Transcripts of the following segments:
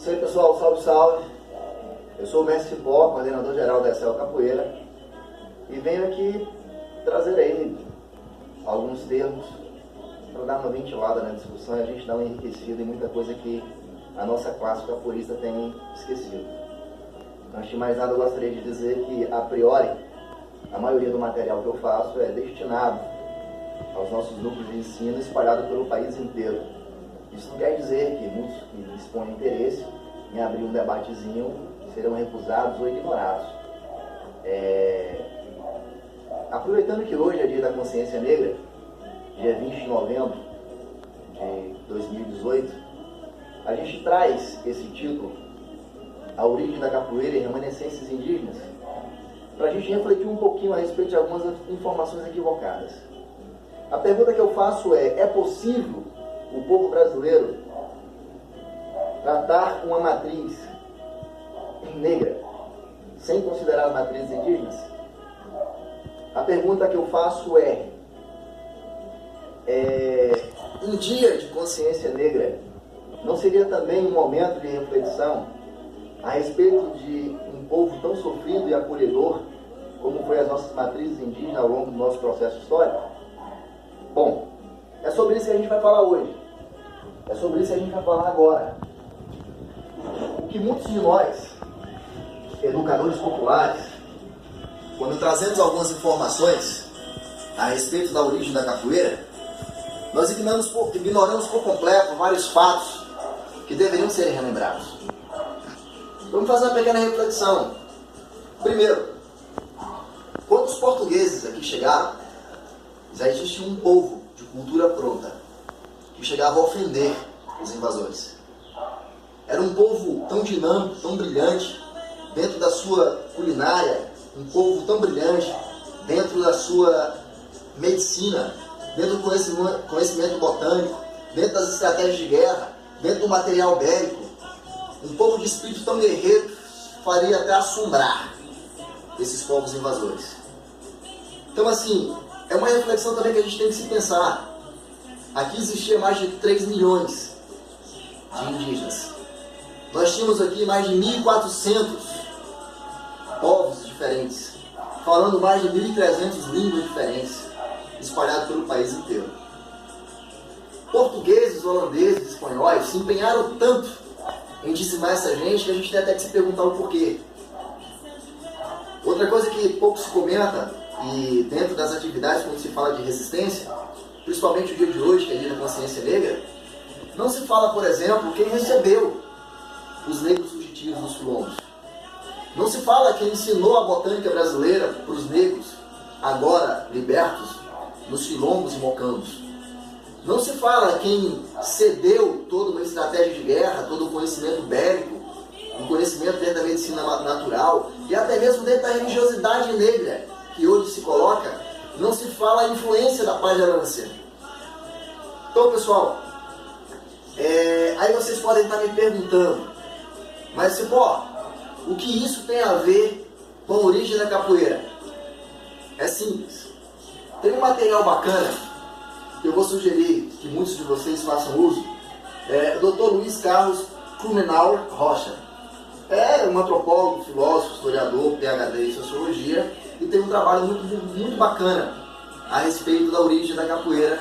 Isso aí, pessoal, salve, salve. Eu sou o Mestre Cipó, coordenador geral da ESEL Capoeira, e venho aqui trazer aí alguns termos para dar uma ventilada na discussão e a gente dar uma enriquecida em muita coisa que a nossa classe capoeirista tem esquecido. Antes de mais nada, eu gostaria de dizer que, a priori, a maioria do material que eu faço é destinado aos nossos núcleos de ensino espalhados pelo país inteiro. Isso não quer dizer que muitos que dispõem interesse em abrir um debatezinho serão recusados ou ignorados. Aproveitando que hoje é dia da consciência negra, dia 20 de novembro de 2018, a gente traz esse título, A Origem da Capoeira e Remanescências Indígenas, para a gente refletir um pouquinho a respeito de algumas informações equivocadas. A pergunta que eu faço é possível o povo brasileiro tratar uma matriz negra sem considerar as matrizes indígenas? A pergunta que eu faço em dia de consciência negra, não seria também um momento de reflexão a respeito de um povo tão sofrido e acolhedor como foi as nossas matrizes indígenas ao longo do nosso processo histórico? Bom, é sobre isso que a gente vai falar hoje. É sobre isso que a gente vai falar agora. O que muitos de nós, educadores populares, quando trazemos algumas informações a respeito da origem da capoeira, nós ignoramos por completo vários fatos que deveriam ser relembrados. Vamos fazer uma pequena reflexão. Primeiro, quando os portugueses aqui chegaram, já existia um povo de cultura pronta que chegava a ofender os invasores. Era um povo tão dinâmico, tão brilhante dentro da sua culinária, um povo tão brilhante dentro da sua medicina, dentro do conhecimento botânico, dentro das estratégias de guerra, dentro do material bélico. Um povo de espírito tão guerreiro faria até assombrar esses povos invasores. Então, assim, é uma reflexão também que a gente tem que se pensar. Aqui existia mais de 3 milhões de indígenas. Nós tínhamos aqui mais de 1.400 povos diferentes, falando mais de 1.300 línguas diferentes, espalhados pelo país inteiro. Portugueses, holandeses, espanhóis se empenharam tanto em dizimar essa gente que a gente tem até que se perguntar o porquê. Outra coisa que pouco se comenta, e dentro das atividades quando se fala de resistência, principalmente o dia de hoje, que é dia da consciência negra, não se fala, por exemplo, quem recebeu os negros fugitivos nos quilombos. Não se fala quem ensinou a botânica brasileira para os negros, agora libertos, nos quilombos e mocambos. Não se fala quem cedeu toda uma estratégia de guerra, todo o conhecimento bélico, o conhecimento dentro da medicina natural e até mesmo dentro da religiosidade negra, que hoje se coloca. Não se fala a influência da pagerância. Então, pessoal, aí vocês podem estar me perguntando, mas Cipó, o que isso tem a ver com a origem da capoeira? É simples. Tem um material bacana que eu vou sugerir que muitos de vocês façam uso. O Dr. Luiz Carlos Crumenauer Rocha. É um antropólogo, filósofo, historiador, PhD em Sociologia, e tem um trabalho muito bacana a respeito da origem da capoeira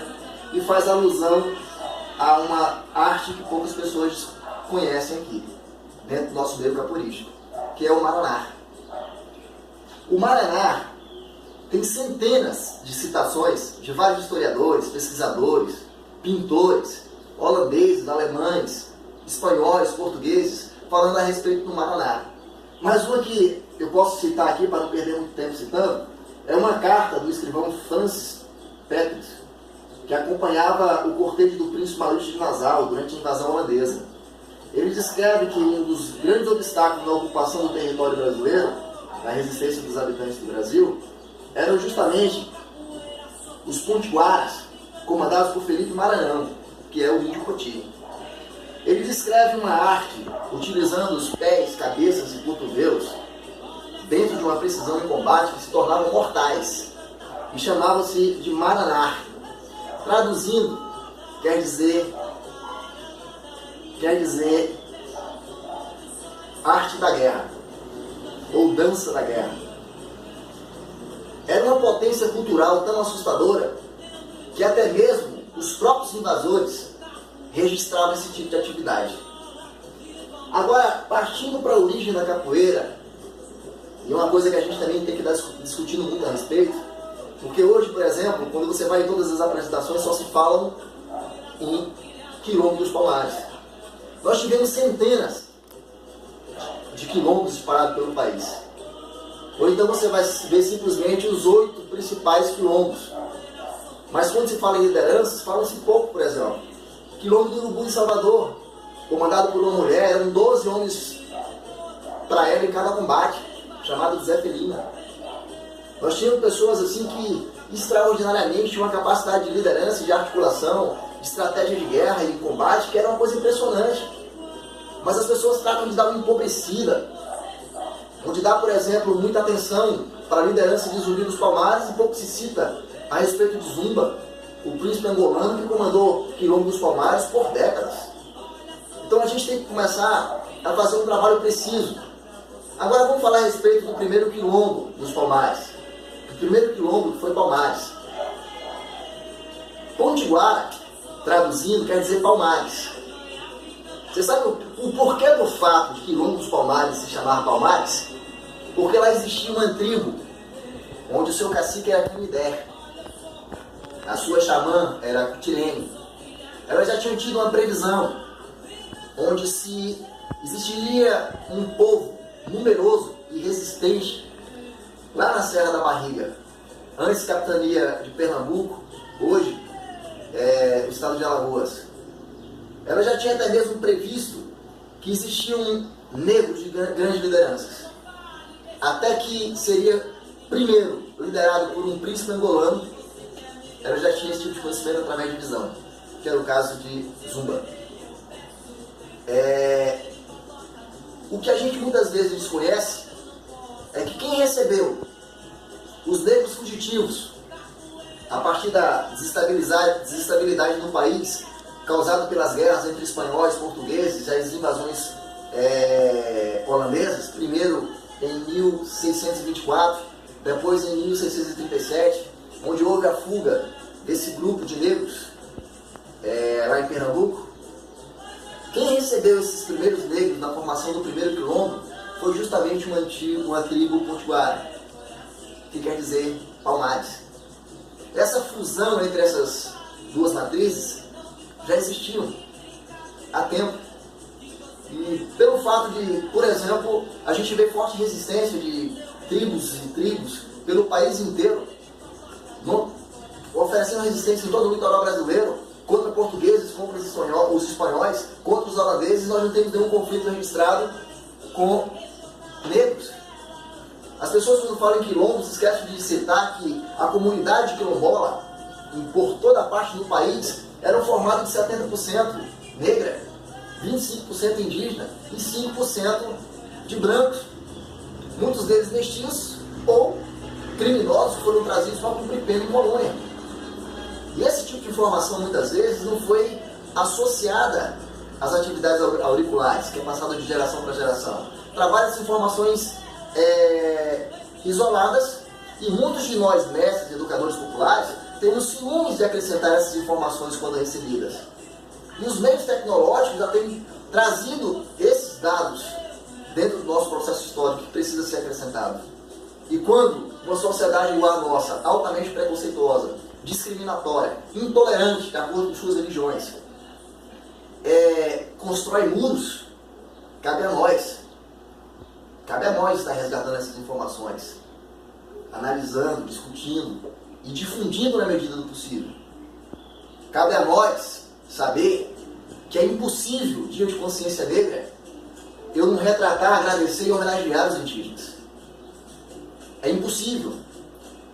e faz alusão a uma arte que poucas pessoas conhecem aqui, dentro do nosso meio capoeirístico, que é o Maraná. O Maraná tem centenas de citações de vários historiadores, pesquisadores, pintores, holandeses, alemães, espanhóis, portugueses, falando a respeito do Maraná. Mas uma que eu posso citar aqui, para não perder muito tempo citando, é uma carta do escrivão Francis Peters, que acompanhava o cortejo do príncipe Maurício de Nassau durante a invasão holandesa. Ele descreve que um dos grandes obstáculos na ocupação do território brasileiro, na resistência dos habitantes do Brasil, eram justamente os potiguaras, comandados por Felipe Maranhão, que é o índio Poti. Ele descreve uma arte utilizando os pés, cabeças e cotovelos dentro de uma precisão em combate que se tornavam mortais e chamava-se de Maraná. Traduzindo, quer dizer da guerra, ou dança da guerra. Era uma potência cultural tão assustadora que até mesmo os próprios invasores registravam esse tipo de atividade. Agora, partindo para a origem da capoeira, e uma coisa que a gente também tem que estar discutindo muito a respeito, porque hoje, por exemplo, quando você vai em todas as apresentações, só se falam em Quilombo dos Palmares. Nós tivemos centenas de quilombos espalhados pelo país. Ou então você vai ver simplesmente os 8 principais quilombos. Mas quando se fala em lideranças, fala-se pouco, por exemplo. Quilombo do Urubu em Salvador, comandado por uma mulher, eram 12 homens para ela em cada combate, chamado de Zé Felina. Nós tínhamos pessoas assim que extraordinariamente tinham uma capacidade de liderança, de articulação, de estratégia de guerra e combate, que era uma coisa impressionante. Mas as pessoas tratam de dar uma empobrecida, ou de dar, por exemplo, muita atenção para a liderança de Zumbi dos Palmares, e pouco se cita a respeito de Zumba, o príncipe angolano que comandou Quilombo dos Palmares por décadas. Então a gente tem que começar a fazer um trabalho preciso. Agora vamos falar a respeito do primeiro quilombo dos Palmares. O primeiro quilombo foi Palmares. Potiguara, traduzindo, quer dizer Palmares. Você sabe o porquê do fato de Quilombo dos Palmares se chamar Palmares? Porque lá existia uma tribo, onde o seu cacique era Canidé, a sua xamã era Tirene. Elas já tinham tido uma previsão, onde se existiria um povo numeroso e resistente lá na Serra da Barriga, antes capitania de Pernambuco, hoje o estado de Alagoas. Ela já tinha até mesmo previsto que existiam negros de grandes lideranças, até que seria primeiro liderado por um príncipe angolano. Ela já tinha esse tipo de conhecimento através de visão, que era o caso de Zumba. O que a gente muitas vezes desconhece é que quem recebeu os negros fugitivos a partir da desestabilidade no país, causado pelas guerras entre espanhóis, portugueses e as invasões holandesas, primeiro em 1624, depois em 1637, onde houve a fuga desse grupo de negros lá em Pernambuco. Quem recebeu esses primeiros negros na formação do primeiro quilombo foi justamente uma tribo potiguara, que quer dizer Palmares. Essa fusão entre essas duas matrizes já existiam há tempo. E pelo fato de, por exemplo, a gente vê forte resistência de tribos e tribos pelo país inteiro, oferecendo resistência em todo o litoral brasileiro, contra portugueses, contra os espanhóis, contra os holandeses. Nós não temos nenhum conflito registrado com negros. As pessoas, quando falam em quilombo, se esquecem de citar que a comunidade quilombola, por toda a parte do país, era formada de 70% negra, 25% indígena e 5% de brancos. Muitos deles mestiços ou criminosos que foram trazidos para cumprir pena em colônia. E esse tipo de informação, muitas vezes, não foi associada às atividades auriculares, que é passada de geração para geração. Trabalha-se informações isoladas, e muitos de nós, mestres e educadores populares, temos ciúmes de acrescentar essas informações quando recebidas. E os meios tecnológicos já têm trazido esses dados dentro do nosso processo histórico que precisa ser acrescentado. E quando uma sociedade igual a nossa, altamente preconceituosa, discriminatória, intolerante de acordo com suas religiões, constrói muros, cabe a nós estar resgatando essas informações, analisando, discutindo e difundindo na medida do possível. Cabe a nós saber que é impossível, dia de consciência negra, eu não retratar, agradecer e homenagear os indígenas. É impossível.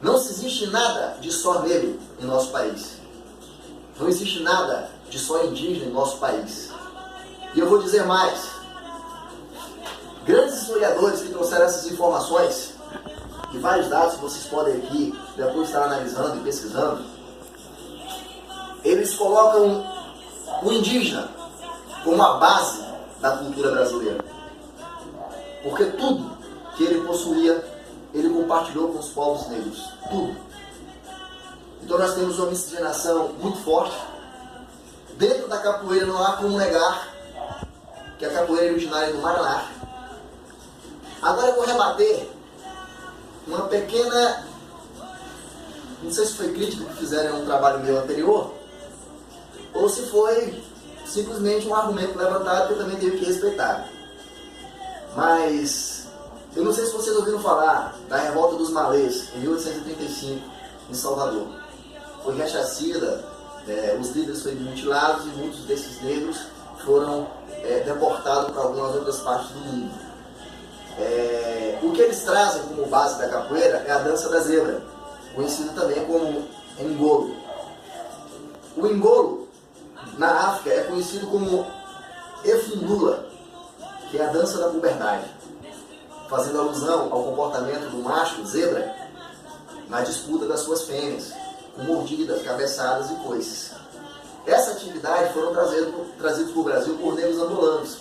Não existe nada de só negro em nosso país. Não existe nada de só indígena em nosso país. E eu vou dizer mais. Grandes historiadores que trouxeram essas informações, e vários dados que vocês podem aqui depois estar analisando e pesquisando, eles colocam o indígena como a base da cultura brasileira. Porque tudo que ele possuía, ele compartilhou com os povos negros. Tudo. Então nós temos uma miscigenação muito forte. Dentro da capoeira não há como negar que a capoeira é originária do Maraná. Agora eu vou rebater uma pequena... Não sei se foi crítica que fizeram em um trabalho meu anterior, ou se foi simplesmente um argumento levantado que eu também tenho que respeitar. Mas eu não sei se vocês ouviram falar da revolta dos malês em 1835 em Salvador. Foi rechacida, os líderes foram mutilados e muitos desses negros foram deportados para algumas outras partes do mundo. O que eles trazem como base da capoeira é a dança da zebra, conhecida também como engolo. O engolo na África é conhecido como efundula, que é a dança da puberdade, fazendo alusão ao comportamento do macho zebra na disputa das suas fêmeas, com mordidas, cabeçadas e coices. Essa atividade foram trazidos para o Brasil por negros angolanos.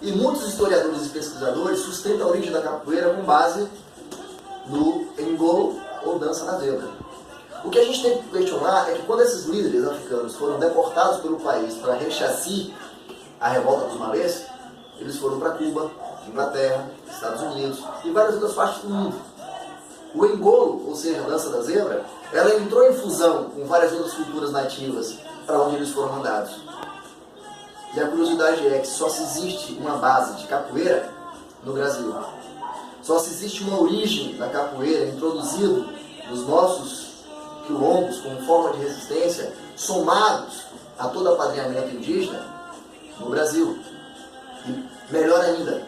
E muitos historiadores e pesquisadores sustentam a origem da capoeira com base no engolo ou dança da zebra. O que a gente tem que questionar é que quando esses líderes africanos foram deportados pelo país para rechacir a revolta dos malês, eles foram para Cuba, Inglaterra, Estados Unidos e várias outras partes do mundo. O engolo, ou seja, a dança da zebra, ela entrou em fusão com várias outras culturas nativas para onde eles foram mandados. E a curiosidade é que só se existe uma base de capoeira no Brasil. Só se existe uma origem da capoeira introduzida nos nossos quilombos como forma de resistência, somados a todo apadrinhamento indígena no Brasil. E melhor ainda,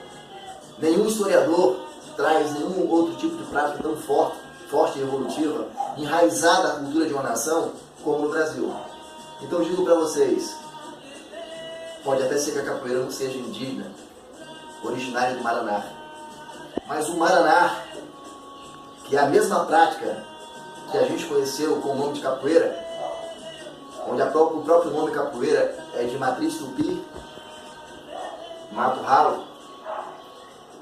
nenhum historiador traz nenhum outro tipo de prática tão forte e evolutiva, enraizada na cultura de uma nação como no Brasil. Então digo para vocês, pode até ser que a capoeira não seja indígena, originária do Maraná, mas o Maraná, que é a mesma prática que a gente conheceu com o nome de capoeira, onde o próprio nome capoeira é de matriz tupi, mato ralo,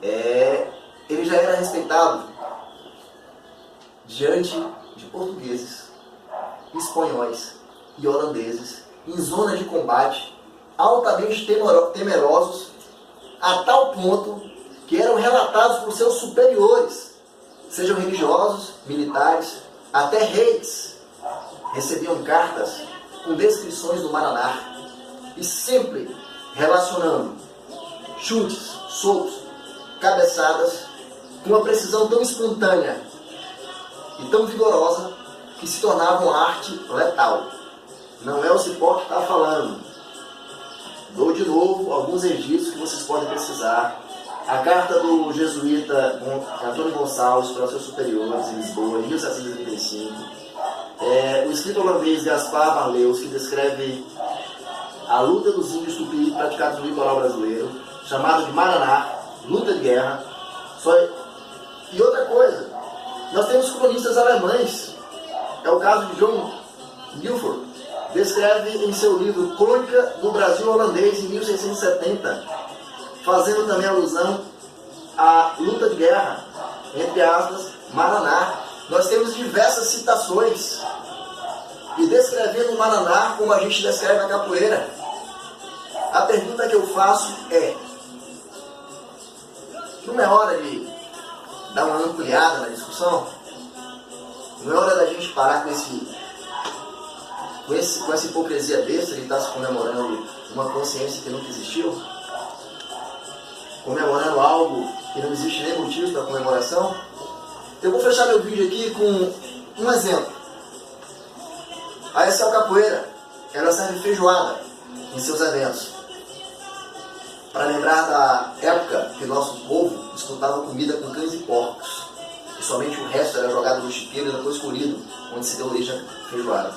ele já era respeitado diante de portugueses, espanhóis e holandeses em zona de combate, altamente temerosos, a tal ponto que eram relatados por seus superiores, sejam religiosos, militares, até reis, recebiam cartas com descrições do Maraná e sempre relacionando chutes, socos, cabeçadas com uma precisão tão espontânea e tão vigorosa que se tornava uma arte letal. Não é o Cipó que está falando. Dou de novo alguns registros que vocês podem precisar. A carta do jesuíta Antônio Gonçalves para os seus superiores em Lisboa, em 1735. O escrito holandês Gaspar Barleus, que descreve a luta dos índios tupi praticados no litoral brasileiro, chamado de Maraná, luta de guerra. E outra coisa, nós temos cronistas alemães. É o caso de John Milford, descreve em seu livro Crônica do Brasil Holandês, em 1670, fazendo também alusão à luta de guerra, entre aspas, Maraná. Nós temos diversas citações e descrevendo o Maraná como a gente descreve a capoeira. A pergunta que eu faço é: não é hora de dar uma ampliada na discussão? Não é hora da gente parar com essa hipocrisia besta de estar se comemorando uma consciência que nunca existiu? Comemorando algo que não existe nem motivo para comemoração? Eu vou fechar meu vídeo aqui com um exemplo. A Excel Capoeira, ela serve feijoada em seus eventos, para lembrar da época que nosso povo disputava comida com cães e porcos, e somente o resto era jogado no chiqueiro e depois colhido, onde se deu origem à feijoada.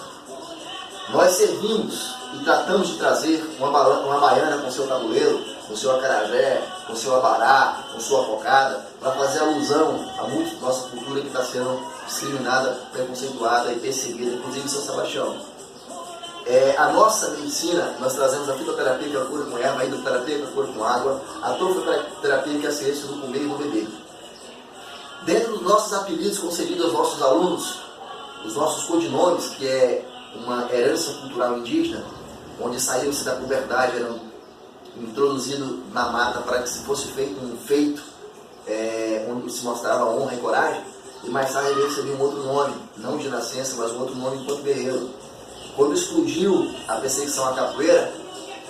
Nós servimos e tratamos de trazer uma baiana com seu tabuleiro, com seu acarajé, com seu abará, com sua cocada, para fazer alusão a muito da nossa cultura que está sendo discriminada, preconceituada e perseguida, inclusive em São Sebastião. A nossa medicina, nós trazemos a fitoterapia, que é a cura com erva, a hidroterapia, que é a cura com água, a trofoterapia, que é a ciência do comer e do beber. Dentro dos nossos apelidos concedidos aos nossos alunos, os nossos codinomes, que é uma herança cultural indígena, onde saíram-se da puberdade, eram introduzidos na mata para que se fosse feito um feito, onde se mostrava honra e coragem, e mais tarde ele recebeu um outro nome, não de nascença, mas um outro nome enquanto guerreiro. Quando explodiu a perseguição à capoeira,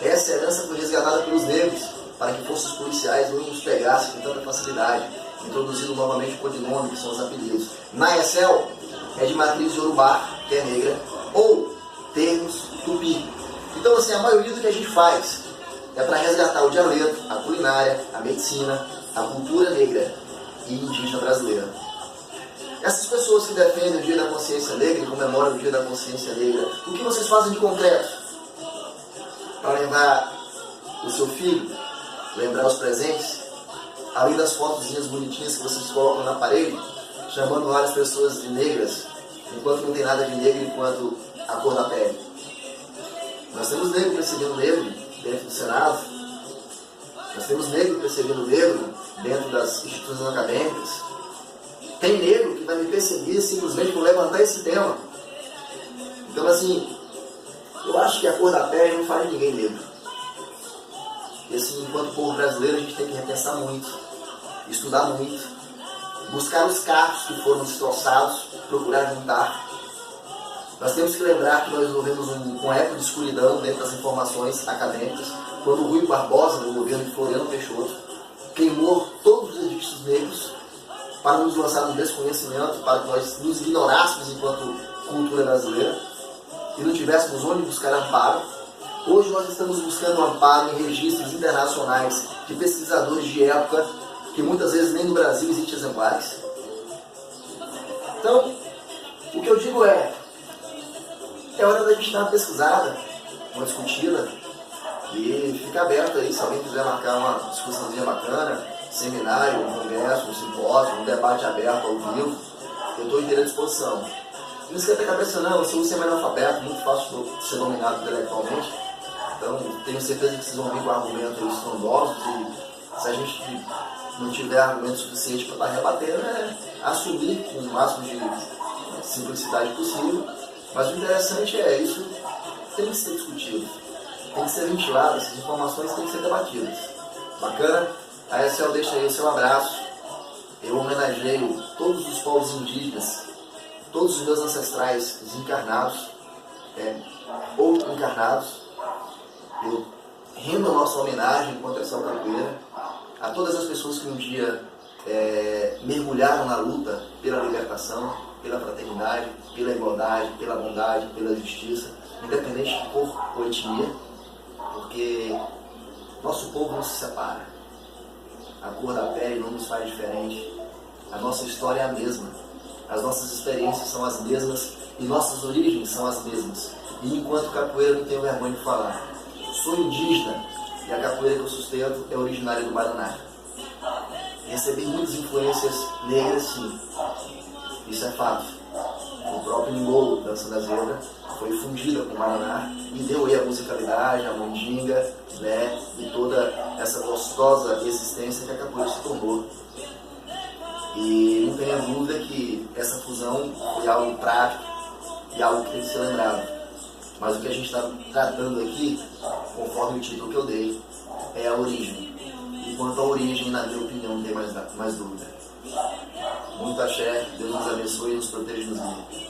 essa herança foi resgatada pelos negros, para que fossem os policiais não nos pegassem com tanta facilidade, introduzindo novamente o codinome, que são os apelidos. Naecel é de matriz Yorubá, que é negra, ou termos tupi. Então, assim, a maioria do que a gente faz é para resgatar o dialeto, a culinária, a medicina, a cultura negra e indígena brasileira. Essas pessoas que defendem o Dia da Consciência Negra e comemoram o Dia da Consciência Negra, o que vocês fazem de concreto para lembrar o seu filho, lembrar os presentes, além das fotozinhas bonitinhas que vocês colocam na parede, chamando várias pessoas de negras, enquanto não tem nada de negro enquanto a cor da pele? Nós temos negro perseguindo negro dentro do Senado, nós temos negro perseguindo negro dentro das instituições acadêmicas. Tem negro que vai me perseguir simplesmente por levantar esse tema. Então, assim, eu acho que a cor da pele não faz ninguém negro. E assim, enquanto povo brasileiro, a gente tem que repensar muito, estudar muito, buscar os cacos que foram destroçados, procurar juntar. Nós temos que lembrar que nós vivemos uma época de escuridão dentro das informações acadêmicas, quando o Rui Barbosa, no governo de Floriano Peixoto, queimou todos os registros negros para nos lançar no desconhecimento, para que nós nos ignorássemos enquanto cultura brasileira e não tivéssemos onde buscar amparo. Hoje nós estamos buscando amparo em registros internacionais de pesquisadores de época, que muitas vezes nem no Brasil existem exemplares. Então, o que eu digo é hora da gente dar uma pesquisada, uma discutida, e fica aberto aí, se alguém quiser marcar uma discussãozinha bacana, seminário, um congresso, um simpósio, um debate aberto ao vivo, eu estou inteira à disposição. Não esquenta a cabeça não, eu sou um semi-analfabeto, muito fácil de ser dominado intelectualmente, então tenho certeza que vocês vão vir com argumentos estrondosos, e se a gente não tiver argumento suficiente para estar rebatendo, assumir com o máximo de simplicidade possível. Mas o interessante é isso, tem que ser discutido, tem que ser ventilado, essas informações têm que ser debatidas. Bacana? A ESL deixa aí o seu abraço. Eu homenageio todos os povos indígenas, todos os meus ancestrais desencarnados ou encarnados. Eu rendo a nossa homenagem contra essa capoeira a todas as pessoas que um dia mergulharam na luta pela libertação, pela fraternidade, pela igualdade, pela bondade, pela justiça, independente de cor ou etnia, porque nosso povo não se separa. A cor da pele não nos faz diferente. A nossa história é a mesma. As nossas experiências são as mesmas e nossas origens são as mesmas. E enquanto capoeira, não tenho vergonha de falar. Sou indígena e a capoeira que eu sustento é originária do Paraná. Recebi muitas influências negras, sim. Isso é fato. O próprio Ngolo, Dança da Zebra, foi fundida com o Paraná e deu aí a musicalidade, a mandinga, né, e toda essa gostosa existência que a capoeira se tornou. E não tenha dúvida que essa fusão foi algo prático e algo que tem que ser lembrado. Mas o que a gente está tratando aqui, conforme o título que eu dei, é a origem. E quanto à origem, na minha opinião, não tem mais dúvida. Muito axé, Deus nos abençoe e nos proteja e nos guie.